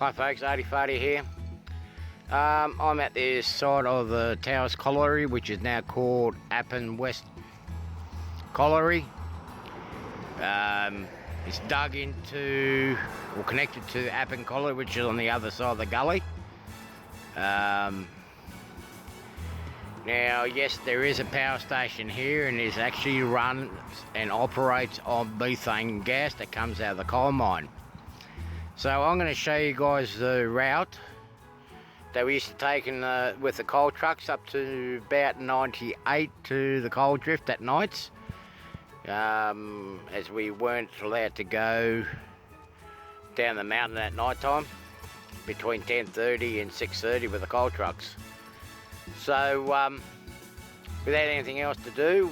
Hi folks, Artie Farty here. I'm at this side of the Towers Colliery, which is now called Appin West Colliery. It's dug into, or connected to Appin Colliery, which is on the other side of the gully. Now, yes, there is a power station here, and it actually runs and operates on methane gas that comes out of the coal mine. So I'm going to show you guys the route that we used to take with the coal trucks up to about 98 to the coal drift at nights, as we weren't allowed to go down the mountain at night time between 10:30 and 6:30 with the coal trucks. So without anything else to do,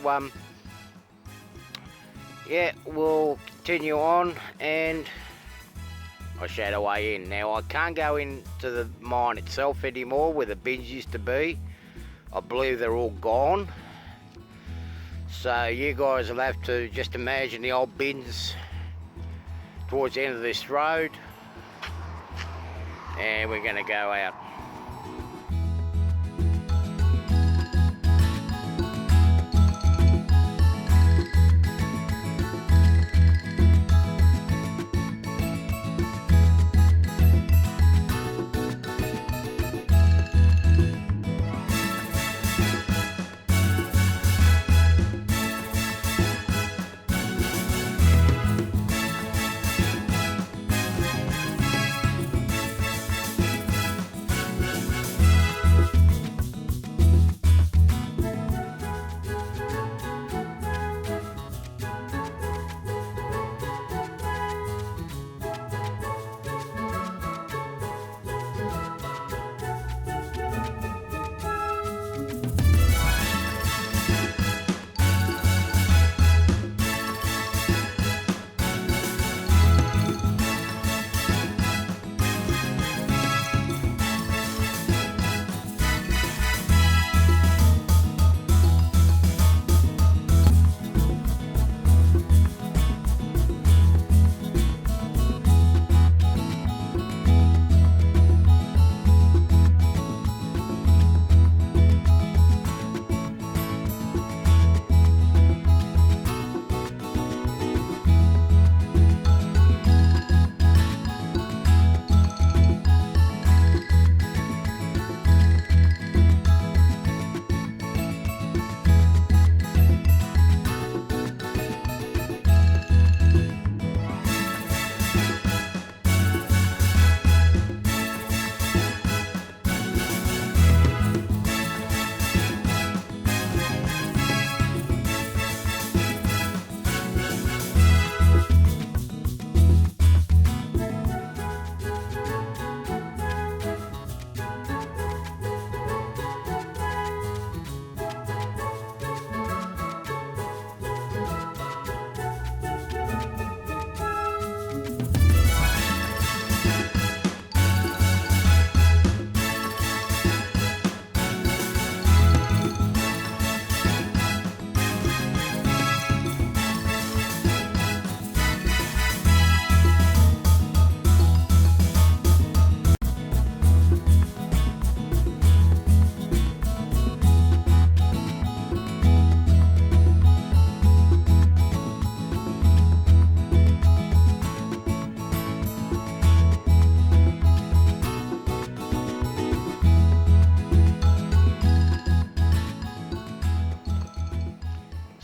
yeah, we'll continue on and I showed a way in. Now I can't go into the mine itself anymore where the bins used to be. I believe they're all gone. So you guys will have to just imagine the old bins towards the end of this road, and we're going to go out.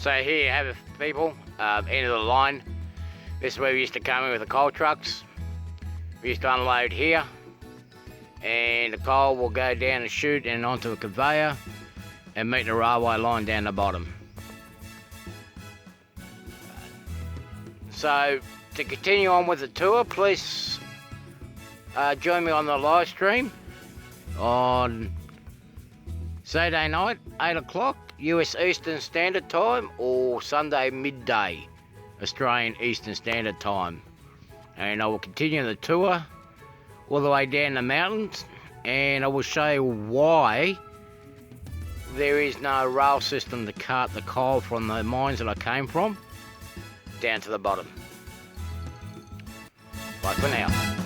So here you have it, people, end of the line. This is where we used to come in with the coal trucks. We used to unload here, and the coal will go down the chute and onto a conveyor and meet the railway line down the bottom. So to continue on with the tour, please join me on the live stream on Saturday night, 8 o'clock. US Eastern Standard Time, or Sunday midday Australian Eastern Standard Time, and I will continue the tour all the way down the mountains, and I will show you why there is no rail system to cart the coal from the mines that I came from down to the bottom. Bye for now.